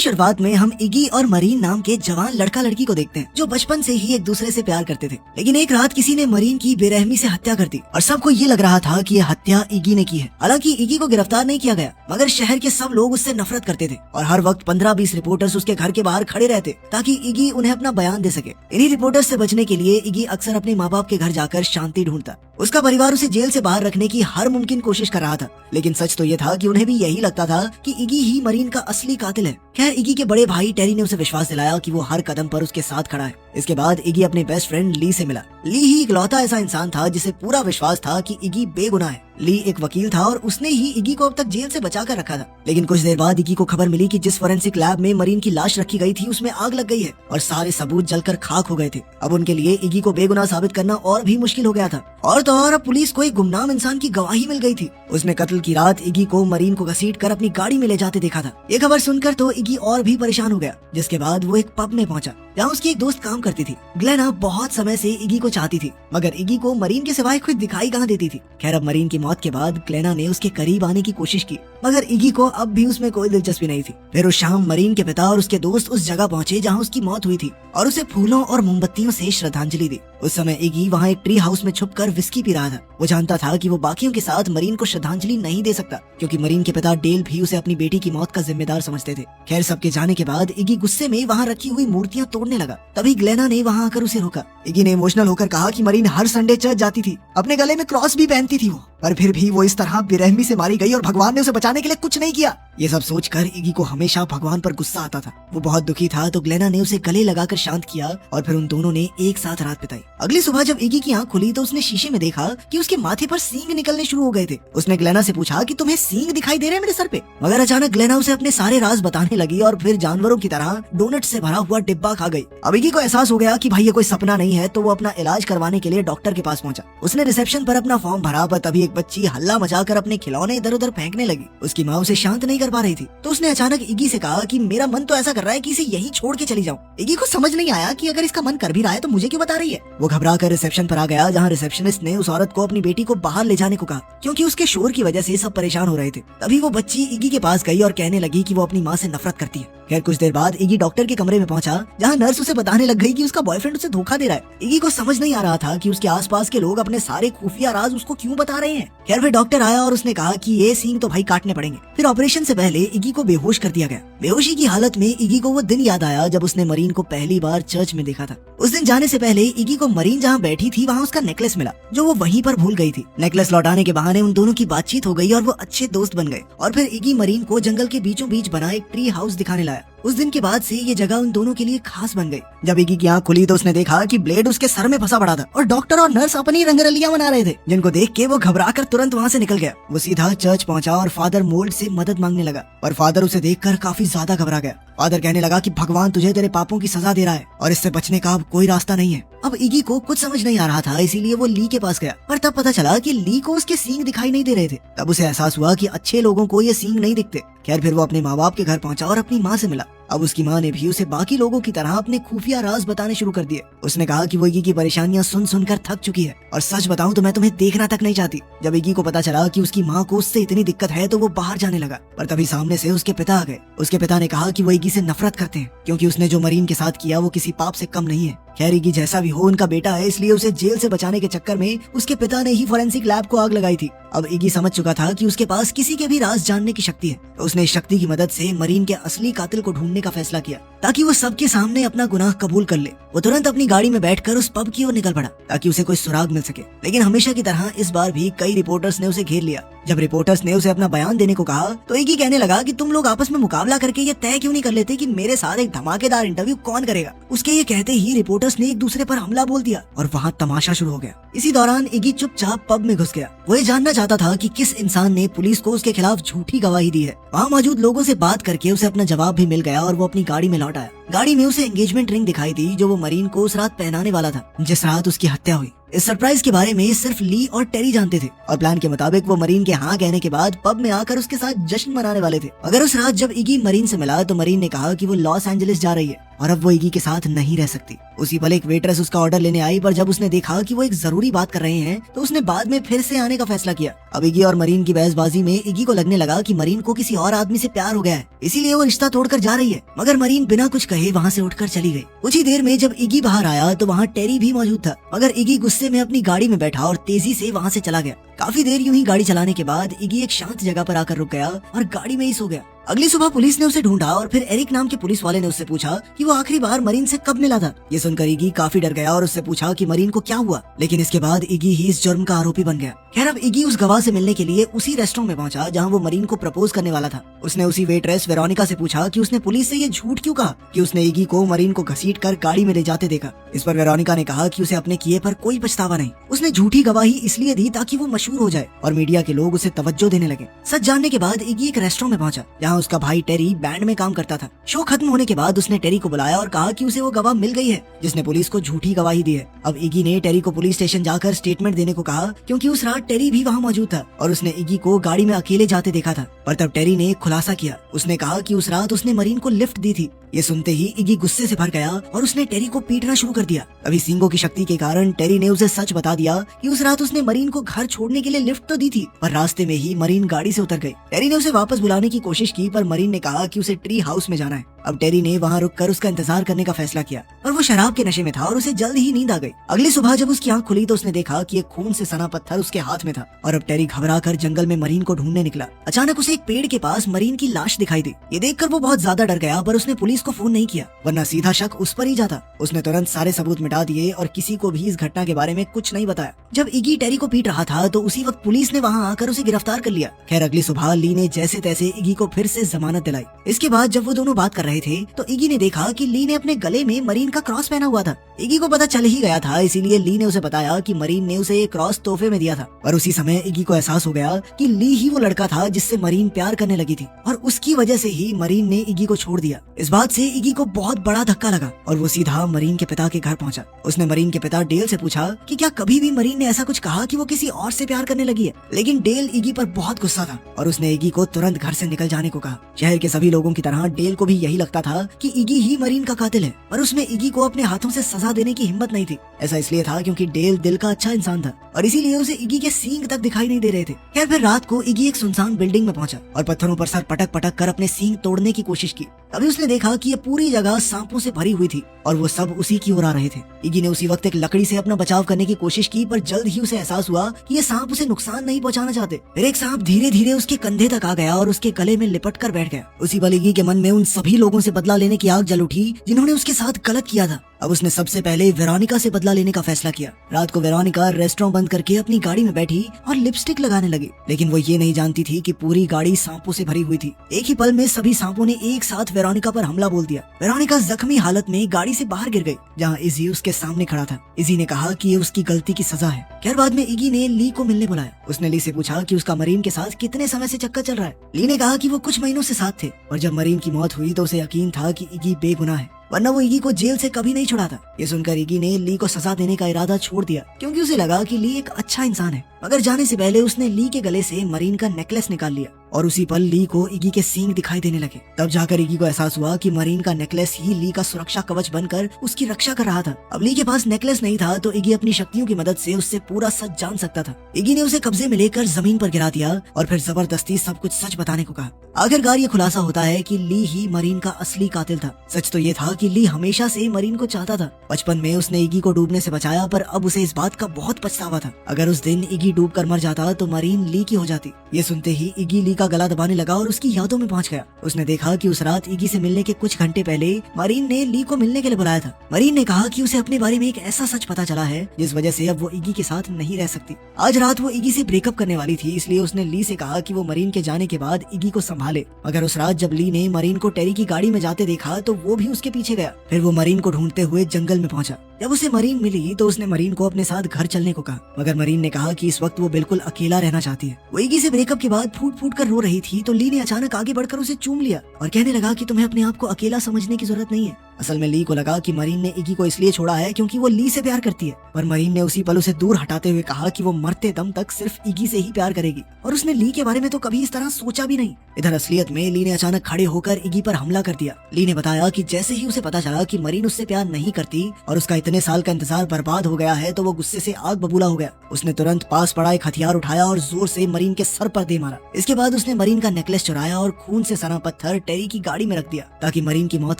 शुरुआत में हम इगी और मरीन नाम के जवान लड़का लड़की को देखते हैं जो बचपन से ही एक दूसरे से प्यार करते थे। लेकिन एक रात किसी ने मरीन की बेरहमी से हत्या कर दी और सबको ये लग रहा था कि ये हत्या इगी ने की है। हालांकि इगी को गिरफ्तार नहीं किया गया, मगर शहर के सब लोग उससे नफरत करते थे और हर वक्त 15-20 रिपोर्टर्स उसके घर के बाहर खड़े रहते ताकि इगी उन्हें अपना बयान दे सके। इन्हीं रिपोर्टर्स से बचने के लिए इगी अक्सर अपने माँ बाप के घर जाकर शांति ढूंढता। उसका परिवार उसे जेल से बाहर रखने की हर मुमकिन कोशिश कर रहा था, लेकिन सच तो ये था कि उन्हें भी यही लगता था कि इगी ही मरीन का असली कातिल है। खैर, इगी के बड़े भाई टेरी ने उसे विश्वास दिलाया कि वो हर कदम पर उसके साथ खड़ा है। इसके बाद इगी अपने बेस्ट फ्रेंड ली से मिला। ली ही इकलौता ऐसा इंसान था जिसे पूरा विश्वास था कि इगी बेगुनाह है। ली एक वकील था और उसने ही इगी को अब तक जेल से बचा कर रखा था। लेकिन कुछ देर बाद इगी को खबर मिली कि जिस फोरेंसिक लैब में मरीन की लाश रखी गई थी उसमें आग लग गई है और सारे सबूत जलकर खाक हो गए थे। अब उनके लिए इगी को बेगुनाह साबित करना और भी मुश्किल हो गया था। और तो और अब पुलिस को एक गुमनाम इंसान की गवाही मिल गई थी। उसने कत्ल की रात इगी को मरीन को घसीट कर अपनी गाड़ी में ले जाते देखा था। ये खबर सुनकर तो इगी और भी परेशान हो गया, जिसके बाद वो एक पब में पहुंचा जहाँ उसकी एक दोस्त काम करती थी। ग्लेना बहुत समय से इगी को चाहती थी, मगर इगी को मरीन के सिवाय खुद दिखाई कहाँ देती थी। खैर, अब मरीन की मौत के बाद ग्लेना ने उसके करीब आने की कोशिश की, मगर इगी को अब भी उसमें कोई दिलचस्पी नहीं थी। फिर उस शाम मरीन के पिता और उसके दोस्त उस जगह पहुंचे जहाँ उसकी मौत हुई थी और उसे फूलों और मोमबत्तियों से श्रद्धांजलि दी। उस समय इगी वहाँ एक ट्री हाउस में छुपकर विस्की पी रहा था। वो जानता था कि वो बाकियों के साथ मरीन को श्रद्धांजलि नहीं दे सकता, क्योंकि मरीन के पिता डेल भी उसे अपनी बेटी की मौत का जिम्मेदार समझते थे। खैर, सबके जाने के बाद इगी गुस्से में वहाँ रखी हुई मूर्तियाँ तोड़ने लगा। तभी ग्लेना ने वहाँ आकर उसे रोका। इगी ने इमोशनल होकर कहा कि मरीन हर संडे चर्च जाती थी, अपने गले में क्रॉस भी पहनती थी वो, पर फिर भी वो इस तरह बेरहमी से मारी गई और भगवान ने उसे बचाने के लिए कुछ नहीं किया। ये सब सोचकर इगी को हमेशा भगवान पर गुस्सा आता था। वो बहुत दुखी था, तो ग्लेना ने उसे गले लगाकर शांत किया और फिर उन दोनों ने एक साथ रात बिताई। अगली सुबह जब इगी की आंख खुली तो उसने शीशे में देखा कि उसके माथे पर सींग निकलने शुरू हो गए थे। उसने ग्लेना से पूछा कि तुम्हें सींग दिखाई दे रहे हैं मेरे सर पे? मगर अचानक ग्लेना उसे अपने सारे राज बताने लगी और फिर जानवरों की तरह डोनट से भरा हुआ डिब्बा खा गई। अब इगी को एहसास हो गया कि भाई ये कोई सपना नहीं है, तो वो अपना इलाज करवाने के लिए डॉक्टर के पास पहुंचा। उसने रिसेप्शन पर अपना फॉर्म भरा, पर तभी एक बच्ची हल्ला मचाकर अपने खिलौने इधर उधर फेंकने लगी। उसकी माँ उसे शांत नहीं कर पा रही थी, तो उसने अचानक इगी से कहा कि मेरा मन तो ऐसा कर रहा है कि इसे यहीं छोड़ के चली जाऊं। इगी को समझ नहीं आया कि अगर इसका मन कर भी रहा है तो मुझे क्यों बता रही है। वो घबरा कर रिसेप्शन पर आ गया, जहाँ रिसेप्शनिस्ट ने उस औरत को अपनी बेटी को बाहर ले जाने को कहा, क्योंकि उसके शोर की वजह से सब परेशान हो रहे थे। तभी वो बच्ची इगी के पास गई और कहने लगी कि वो अपनी माँ से नफरत करती है। खैर, कुछ देर बाद इगी डॉक्टर के कमरे में पहुंचा, जहाँ नर्स उसे बताने लग गई कि उसका बॉयफ्रेंड उसे धोखा दे रहा है। इगी को समझ नहीं आ रहा था कि उसके आसपास के लोग अपने सारे खुफिया राज उसको क्यों बता रहे हैं। खैर, फिर डॉक्टर आया और उसने कहा कि ये सींग तो भाई काटने पड़ेंगे। फिर ऑपरेशन से पहले इगी को बेहोश कर दिया गया। बेहोशी की हालत में इगी को वो दिन याद आया जब उसने मरीन को पहली बार चर्च में देखा था। उस दिन जाने से पहले इगी को मरीन जहाँ बैठी थी वहाँ उसका नेकलेस मिला, जो वो वहीं पर भूल गई थी। नेकलेस लौटाने के बहाने उन दोनों की बातचीत हो गई और वो अच्छे दोस्त बन गए। और फिर इगी मरीन को जंगल के बीचों बीच बना एक ट्री हाउस दिखाने लाया। उस दिन के बाद से ये जगह उन दोनों के लिए खास बन गई। जब इगी की आंख खुली तो उसने देखा कि ब्लेड उसके सर में फंसा पड़ा था और डॉक्टर और नर्स अपनी रंगरलियां मना रहे थे, जिनको देख के वो घबराकर तुरंत वहाँ से निकल गया। वो सीधा चर्च पहुंचा और फादर मोल्ड से मदद मांगने लगा, पर फादर उसे देखकर काफी ज्यादा घबरा गया। फादर कहने लगा कि भगवान तुझे तेरे पापों की सजा दे रहा है और इससे बचने का अब कोई रास्ता नहीं है। अब इगी को कुछ समझ नहीं आ रहा था, इसीलिए वो ली के पास गया, पर तब पता चला कि ली को उसके सींग दिखाई नहीं दे रहे थे। तब उसे एहसास हुआ कि अच्छे लोगों को ये सींग नहीं दिखते। खैर, फिर वो अपने माँ बाप के घर पहुंचा और अपनी माँ से मिला। अब उसकी माँ ने भी उसे बाकी लोगों की तरह अपने खुफिया राज बताने शुरू कर दिए। उसने कहा कि वो इगी की परेशानियां सुन सुनकर थक चुकी है और सच बताऊं तो मैं तुम्हें देखना तक नहीं चाहती। जब इगी को पता चला कि उसकी माँ को उससे इतनी दिक्कत है तो वो बाहर जाने लगा, पर तभी सामने से उसके पिता आ गए। उसके पिता ने कहा कि वो इगी से नफरत करते हैं, क्योंकि उसने जो मरीन के साथ किया वो किसी पाप से कम नहीं है। खैर, इगी जैसा भी हो उनका बेटा है, इसलिए उसे जेल से बचाने के चक्कर में उसके पिता ने ही फोरेंसिक लैब को आग लगाई थी। अब इगी समझ चुका था कि उसके पास किसी के भी राज जानने की शक्ति है, तो उसने इस शक्ति की मदद से मरीन के असली कातिल को ढूंढने का फैसला किया, ताकि वो सबके सामने अपना गुनाह कबूल कर ले। वो तुरंत अपनी गाड़ी में बैठकर उस पब की ओर निकल पड़ा ताकि उसे कोई सुराग मिल सके। लेकिन हमेशा की तरह इस बार भी कई रिपोर्टर्स ने उसे घेर लिया। जब रिपोर्टर्स ने उसे अपना बयान देने को कहा तो इगी कहने लगा कि तुम लोग आपस में मुकाबला करके ये तय क्यों नहीं कर लेते कि मेरे साथ एक धमाकेदार इंटरव्यू कौन करेगा। उसके ये कहते ही रिपोर्टर्स ने एक दूसरे पर हमला बोल दिया और वहाँ तमाशा शुरू हो गया। इसी दौरान इगी चुपचाप पब में घुस गया। वो ये जानना चाहता था कि किस इंसान ने पुलिस को उसके खिलाफ झूठी गवाही दी है। वहाँ मौजूद लोगों से बात करके उसे अपना जवाब भी मिल गया और वो अपनी गाड़ी में लौट आया। गाड़ी में उसे एंगेजमेंट रिंग दिखाई दी, जो वो मरीन को उस रात पहनाने वाला था जिस रात उसकी हत्या हुई। इस सरप्राइज के बारे में सिर्फ ली और टेरी जानते थे और प्लान के मुताबिक वो मरीन के हाँ कहने के बाद पब में आकर उसके साथ जश्न मनाने वाले थे। अगर उस रात जब इगी मरीन से मिला तो मरीन ने कहा कि वो लॉस एंजलिस जा रही है और अब वो इगी के साथ नहीं रह सकती। उसी पल एक वेट्रेस उसका ऑर्डर लेने आई, पर जब उसने देखा कि वो एक जरूरी बात कर रहे हैं तो उसने बाद में फिर से आने का फैसला किया। अब इगी और मरीन की बहसबाजी में इगी को लगने लगा कि मरीन को किसी और आदमी से प्यार हो गया है, इसीलिए वो रिश्ता तोड़कर जा रही है। मगर मरीन बिना कुछ कहे वहाँ से उठकर चली गई। कुछ ही देर में जब इगी बाहर आया तो वहाँ टेरी भी मौजूद था, मगर इगी गुस्से में अपनी गाड़ी में बैठा और तेजी से वहाँ से चला गया। काफी देर यूं ही गाड़ी चलाने के बाद इगी एक शांत जगह पर आकर रुक गया और गाड़ी में ही सो गया। अगली सुबह पुलिस ने उसे ढूंढा और फिर एरिक नाम के पुलिस वाले ने उससे पूछा कि वो आखिरी बार मरीन से कब मिला था। ये सुनकर इगी काफी डर गया और उससे पूछा कि मरीन को क्या हुआ, लेकिन इसके बाद इगी ही इस जुर्म का आरोपी बन गया। खैर अब इगी उस गवाह से मिलने के लिए उसी रेस्टोरेंट में पहुंचा जहां वो मरीन को प्रपोज करने वाला था। उसने उसी वेट्रेस वेरोनिका से पूछा कि उसने पुलिस से ये झूठ क्यों कहा कि उसने इगी को मरीन को घसीट कर गाड़ी में ले जाते देखा। इस पर वेरोनिका ने कहा कि उसे अपने किए पर कोई पछतावा नहीं। उसने झूठी गवाही इसलिए दी ताकि वो मशहूर हो जाए और मीडिया के लोग उसे तवज्जो देने लगे। सच जानने के बाद इगी एक रेस्टोरेंट में पहुंचा जहाँ उसका भाई टेरी बैंड में काम करता था। शो खत्म होने के बाद उसने टेरी को बुलाया और कहा कि उसे वो गवाह मिल गई है जिसने पुलिस को झूठी गवाही दी है। अब इगी ने टेरी को पुलिस स्टेशन जाकर स्टेटमेंट देने को कहा क्योंकि उस रात टेरी भी वहाँ मौजूद था और उसने इगी को गाड़ी में अकेले जाते देखा था। पर तब टेरी ने एक खुलासा किया। उसने कहा कि उस रात उसने मरीन को लिफ्ट दी थी। ये सुनते ही इगी गुस्से से भर गया और उसने टेरी को पीटना शुरू कर दिया। अभी सींगों की शक्ति के कारण टेरी ने उसे सच बता दिया कि उस रात उसने मरीन को घर छोड़ने के लिए लिफ्ट तो दी थी, पर रास्ते में ही मरीन गाड़ी से उतर गई। टेरी ने उसे वापस बुलाने की कोशिश की, पर मरीन ने कहा कि उसे ट्री हाउस में जाना है। अब टेरी ने वहाँ रुककर उसका इंतजार करने का फैसला किया, पर वो शराब के नशे में था और उसे जल्द ही नींद आ गई। अगली सुबह जब उसकी आंख खुली तो उसने देखा कि एक खून से सना पत्थर उसके हाथ में था और अब टेरी घबराकर जंगल में मरीन को ढूंढने निकला। अचानक उसे एक पेड़ के पास मरीन की लाश दिखाई दी। ये देखकर वो बहुत ज्यादा डर गया, पर उसने पुलिस को फोन नहीं किया, वरना सीधा शक उस पर ही जाता। उसने तुरंत सारे सबूत मिटा दिए और किसी को भी इस घटना के बारे में कुछ नहीं बताया। जब इगी टेरी को पीट रहा था तो उसी वक्त पुलिस ने वहाँ आकर उसे गिरफ्तार कर लिया। खैर अगली सुबह ली ने जैसे तैसे इगी को फिर से जमानत दिलाई। इसके बाद जब वो दोनों बात कर रहे थे तो इगी ने देखा कि ली ने अपने गले में मरीन का क्रॉस पहना हुआ था। इगी को पता चल ही गया था, इसीलिए ली ने उसे बताया कि मरीन ने उसे ये क्रॉस तोहफे में दिया था। और उसी समय इगी को एहसास हो गया कि ली ही वो लड़का था जिससे मरीन प्यार करने लगी थी और उसकी वजह से ही मरीन ने इगी को छोड़ दिया। इस बात से इगी को बहुत बड़ा धक्का लगा और वो सीधा मरीन के पिता के घर पहुंचा। उसने मरीन के पिता डेल से पूछा कि क्या कभी भी मरीन ने ऐसा कुछ कहा कि वो किसी और से प्यार करने लगी है, लेकिन डेल इगी पर बहुत गुस्सा था और उसने इगी को तुरंत घर से निकल जाने को कहा। शहर के सभी लोगों की तरह डेल को भी यही लगता था कि इगी ही मरीन का कातिल है, पर उसमें इगी को अपने हाथों से सजा देने की हिम्मत नहीं थी। ऐसा इसलिए था क्योंकि डेल दिल का अच्छा इंसान था और इसीलिए उसे इगी के सींग तक दिखाई नहीं दे रहे थे। खैर फिर रात को इगी एक सुनसान बिल्डिंग में पहुंचा और पत्थरों पर सर पटक पटक कर अपने सींग तोड़ने की कोशिश की। अभी उसने देखा कि ये पूरी जगह सांपों से भरी हुई थी और वो सब उसी की ओर आ रहे थे। इगी ने उसी वक्त एक लकड़ी से अपना बचाव करने की कोशिश की, पर जल्द ही उसे एहसास हुआ कि ये सांप उसे नुकसान नहीं पहुंचाना चाहते। फिर एक सांप धीरे धीरे उसके कंधे तक आ गया और उसके गले में लिपट कर बैठ गया। उसी पल इगी के मन में उन सभी लोगों से बदला लेने की आग जल उठी जिन्होंने उसके साथ गलत किया था। अब उसने सबसे पहले वेरोनिका से बदला लेने का फैसला किया। रात को वेरोनिका रेस्टोरेंट बंद करके अपनी गाड़ी में बैठी और लिपस्टिक लगाने लगी, लेकिन वो ये नहीं जानती थी कि पूरी गाड़ी सांपों से भरी हुई थी। एक ही पल में सभी सांपों ने एक साथ वेरोनिका पर हमला बोल दिया। वेरोनिका जख्मी हालत में गाड़ी से बाहर गिर गई, जहाँ इजी उसके सामने खड़ा था। इजी ने कहा कि ये उसकी गलती की सजा है। खैर बाद में इगी ने ली को मिलने बुलाया। उसने ली से पूछा कि उसका मरीन के साथ कितने समय से चक्कर चल रहा है। ली ने कहा कि वो कुछ महीनों से साथ थे और जब मरीन की मौत हुई तो उसे यकीन था कि इगी बेगुनाह है, वरना वो इगी को जेल से कभी नहीं छुड़ाता। ये सुनकर इगी ने ली को सजा देने का इरादा छोड़ दिया क्योंकि उसे लगा कि ली एक अच्छा इंसान है। मगर जाने से पहले उसने ली के गले से मरीन का नेकलेस निकाल लिया और उसी पल ली को इगी के सींग दिखाई देने लगे। तब जाकर इगी को एहसास हुआ कि मरीन का नेकलेस ही ली का सुरक्षा कवच बनकर उसकी रक्षा कर रहा था। अब ली के पास नेकलेस नहीं था तो इगी अपनी शक्तियों की मदद से उससे पूरा सच जान सकता था। इगी ने उसे कब्जे में लेकर जमीन पर गिरा दिया और फिर जबरदस्ती सब कुछ सच बताने को कहा। आखिरकार ये खुलासा होता है कि ली ही मरीन का असली कातिल था। सच तो ये था कि ली हमेशा से मरीन को चाहता था। बचपन में उसने इगी को डूबने से बचाया, पर अब उसे इस बात का बहुत पछतावा था। अगर उस दिन इगी डूब कर मर जाता तो मरीन ली की हो जाती। ये सुनते ही इगी ली का गला दबाने लगा और उसकी यादों में पहुंच गया। उसने देखा कि उस रात इगी से मिलने के कुछ घंटे पहले मरीन ने ली को मिलने के लिए बुलाया था। मरीन ने कहा कि उसे अपने बारे में एक ऐसा सच पता चला है जिस वजह से अब वो इगी के साथ नहीं रह सकती। आज रात वो इगी से ब्रेकअप करने वाली थी, इसलिए उसने ली से कहा कि वो मरीन के जाने के बाद इगी को संभाले। मगर उस रात जब ली ने मरीन को टेरी की गाड़ी में जाते देखा तो वो भी उसके पीछे गया। फिर वो मरीन को ढूंढते हुए जंगल में पहुंचा। जब उसे मरीन मिली तो उसने मरीन को अपने साथ घर चलने को कहा, मगर मरीन ने कहा कि इस वक्त वो बिल्कुल अकेला रहना चाहती है। वो इगी से ब्रेकअप के बाद फूट फूट कर रो रही थी तो ली ने अचानक आगे बढ़कर उसे चूम लिया और कहने लगा कि तुम्हें अपने आप को अकेला समझने की जरूरत नहीं है। असल में ली को लगा कि मरीन ने इगी को इसलिए छोड़ा है क्योंकि वो ली से प्यार करती है, पर मरीन ने उसी पल उसे दूर हटाते हुए कहा कि वो मरते दम तक सिर्फ इगी से ही प्यार करेगी और उसने ली के बारे में तो कभी इस तरह सोचा भी नहीं। इधर असलियत में ली ने अचानक खड़े होकर इगी पर हमला कर दिया। ली ने बताया कि जैसे ही उसे पता चला कि मरीन उससे प्यार नहीं करती और उसका इतने साल का इंतजार बर्बाद हो गया है तो वो गुस्से से आग बबूला हो गया। उसने तुरंत पास पड़ा एक हथियार उठाया और जोर से मरीन के सर पर दे मारा। इसके बाद उसने मरीन का नेकलेस चुराया और खून से सना पत्थर टेरी की गाड़ी में रख दिया ताकि मरीन की मौत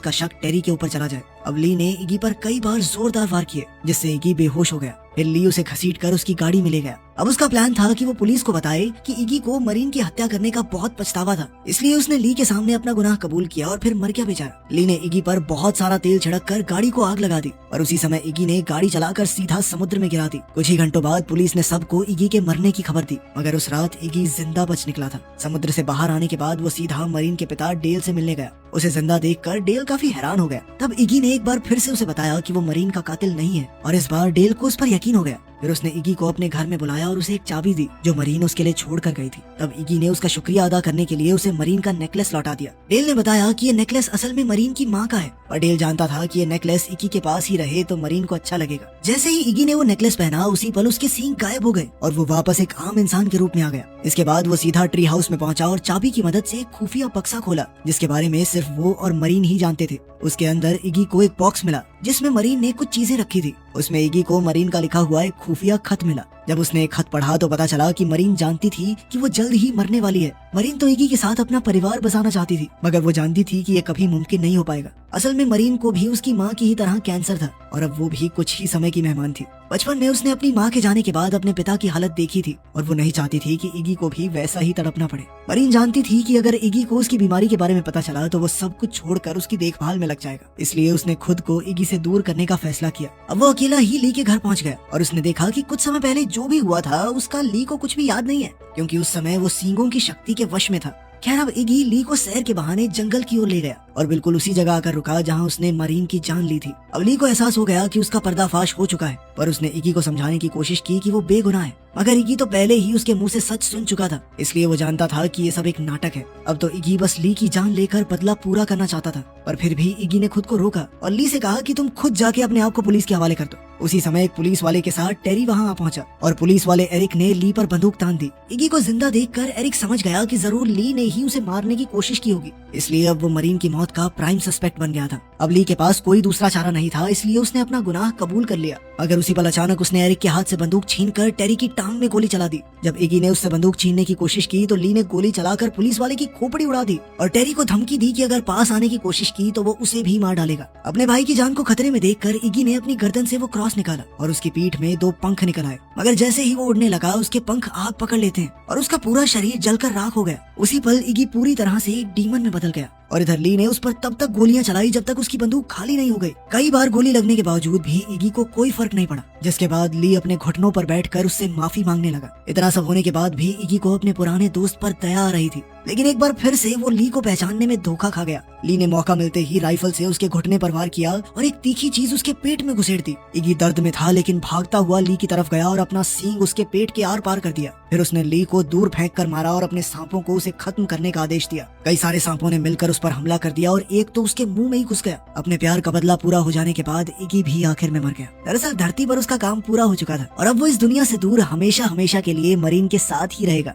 का शक टेरी के ऊपर चला जाए। अब ली ने इगी पर कई बार जोरदार वार किए जिससे इगी बेहोश हो गया। फिर ली उसे घसीटकर उसकी गाड़ी में ले गया। अब उसका प्लान था कि वो पुलिस को बताए कि इगी को मरीन की हत्या करने का बहुत पछतावा था, इसलिए उसने ली के सामने अपना गुनाह कबूल किया और फिर मर गया बेचारा। ली ने इगी पर बहुत सारा तेल छिड़क कर गाड़ी को आग लगा दी और उसी समय इगी ने गाड़ी चलाकर सीधा समुद्र में गिरा दी। कुछ ही घंटों बाद पुलिस ने सबको इगी के मरने की खबर दी, मगर उस रात इगी जिंदा बच निकला था। समुद्र से बाहर आने के बाद वो सीधा मरीन के पिता डेल से मिलने गया। उसे जिंदा देखकर डेल काफी हैरान हो गया। तब इगी ने एक बार फिर से उसे बताया कि वो मरीन का कातिल नहीं है और इस बार डेल को उस पर यकीन हो गया। फिर उसने इगी को अपने घर में बुलाया और उसे एक चाबी दी जो मरीन उसके लिए छोड़ कर गई थी। तब इगी ने उसका शुक्रिया अदा करने के लिए उसे मरीन का नेकलेस लौटा दिया। डेल ने बताया कि ये नेकलेस असल में मरीन की माँ का है और डेल जानता था कि ये नेकलेस इगी के पास ही रहे तो मरीन को अच्छा लगेगा। जैसे ही इगी ने वो नेकलेस पहना उसी पल उसके सींग गायब हो गए और वो वापस एक आम इंसान के रूप में आ गया। इसके बाद वो सीधा ट्री हाउस में पहुंचा और चाबी की मदद से एक खुफिया बक्सा खोला जिसके बारे में सिर्फ वो और मरीन ही जानते थे। उसके अंदर इगी को एक बॉक्स मिला जिसमें मरीन ने कुछ चीजें रखी थी। उसमें इगी को मरीन का लिखा हुआ एक खुफिया खत मिला। जब उसने एक खत पढ़ा तो पता चला कि मरीन जानती थी कि वो जल्द ही मरने वाली है। मरीन तो इगी के साथ अपना परिवार बसाना चाहती थी, मगर वो जानती थी कि ये कभी मुमकिन नहीं हो पाएगा। असल में मरीन को भी उसकी माँ की ही तरह कैंसर था और अब वो भी कुछ ही समय की मेहमान थी। बचपन में उसने अपनी माँ के जाने के बाद अपने पिता की हालत देखी थी और वो नहीं चाहती थी कि इगी को भी वैसा ही तड़पना पड़े। मरीन जानती थी कि अगर इगी को उसकी बीमारी के बारे में पता चला तो वो सब कुछ छोड़कर उसकी देखभाल में लग जाएगा, इसलिए उसने खुद को इगी से दूर करने का फैसला किया। अब वो अकेला ही ली के घर पहुंच गया और उसने देखा कि कुछ समय पहले जो भी हुआ था उसका ली को कुछ भी याद नहीं है क्योंकि उस समय वो सींगों की शक्ति के वश में था। खैर अब इगी ली को सैर के बहाने जंगल की ओर ले गया और बिल्कुल उसी जगह आकर रुका जहां उसने मरीन की जान ली थी। अब ली को एहसास हो गया कि उसका पर्दाफाश हो चुका है, पर उसने इगी को समझाने की कोशिश की कि वो बेगुनाह है, मगर इगी तो पहले ही उसके मुंह से सच सुन चुका था, इसलिए वो जानता था कि ये सब एक नाटक है। अब तो इगी बस ली की जान लेकर बदला पूरा करना चाहता था, पर फिर भी इगी ने खुद को रोका और ली से कहा कि तुम खुद जाके अपने आप को पुलिस के हवाले कर दो। उसी समय एक पुलिस वाले के साथ टेरी वहां आ पहुंचा और पुलिस वाले एरिक ने ली पर बंदूक तान दी। इगी को जिंदा देखकर एरिक समझ गया कि जरूर ली ने ही उसे मारने की कोशिश की होगी, इसलिए अब वो मरीन की मौत का प्राइम सस्पेक्ट बन गया था। अब ली के पास कोई दूसरा चारा नहीं था, इसलिए उसने अपना गुनाह कबूल कर लिया। मगर उसी पल अचानक उसने एरिक के हाथ से बंदूक छीनकर टेरी की टांग में गोली चला दी। जब इगी ने उससे बंदूक छीनने की कोशिश की तो ली ने गोली चलाकर पुलिस वाले की खोपड़ी उड़ा दी और टेरी को धमकी दी कि अगर पास आने की कोशिश की तो वो उसे भी मार डालेगा। अपने भाई की जान को खतरे में देखकर इगी ने अपनी गर्दन से वो क्रॉस निकाला और उसकी पीठ में 2 पंख निकल आए, मगर जैसे ही वो उड़ने लगा उसके पंख आग पकड़ लेते हैं और उसका पूरा शरीर जलकर राख हो गया। उसी पल इगी पूरी तरह से एक डीमन में बदल गया और इधर ली ने उस पर तब तक गोलियां चलाई जब तक उसकी बंदूक खाली नहीं हो गई। कई बार गोली लगने के बावजूद भी इगी को कोई फर्क नहीं पड़ा, जिसके बाद ली अपने घुटनों पर बैठकर उससे माफी मांगने लगा। इतना सब होने के बाद भी इगी को अपने पुराने दोस्त पर दया आ रही थी, लेकिन एक बार फिर से वो ली को पहचानने में धोखा खा गया। ली ने मौका मिलते ही राइफल से उसके घुटने पर वार किया और एक तीखी चीज उसके पेट में घुसेड़ दी। इगी दर्द में था लेकिन भागता हुआ ली की तरफ गया और अपना सींग उसके पेट के आर पार कर दिया। फिर उसने ली को दूर फेंक कर मारा और अपने सांपों को उसे खत्म करने का आदेश दिया। कई सारे सांपों ने मिलकर उस पर हमला कर दिया और एक तो उसके मुंह में ही घुस गया। अपने प्यार का बदला पूरा हो जाने के बाद इगी भी आखिर में मर गया। दरअसल धरती पर उसका काम पूरा हो चुका था और अब वो इस दुनिया से दूर हमेशा हमेशा के लिए मरीन के साथ ही रहेगा।